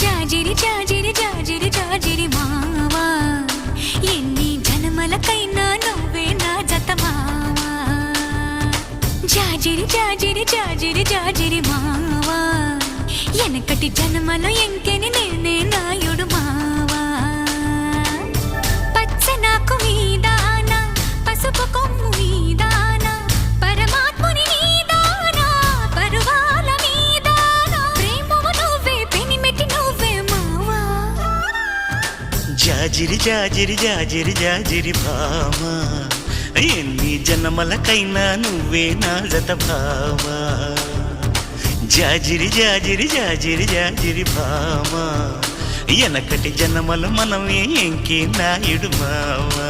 జాజిరి జాజిరి జాజిరి జాజిరి మావా ఎన్ని జన్మలకైనా నువ్వే నా జత మావా జాజిరి జాజిరి జాజిరి జాజిరి మావా ఎనకటి జన్మలో ఎంకెని నేనే నాయుడు మావా పచ్చనాకు మీదాన పసుపు కొమ్ము మీదాన పరమాత్ముని మీదాన పరువాల మీదాన ప్రేమము నువ్వే పెనిమిటి నువ్వే మావా జాజిరి జాజిరి జాజిరి జాజిరి భామా ఎన్ని జన్మలకైనా నువ్వే నా జత భామా జాజిరి జాజిరి జాజిరి జాజిరి భామా ఎనకటి జన్మలు మనమే ఎంకి నాయుడు మావా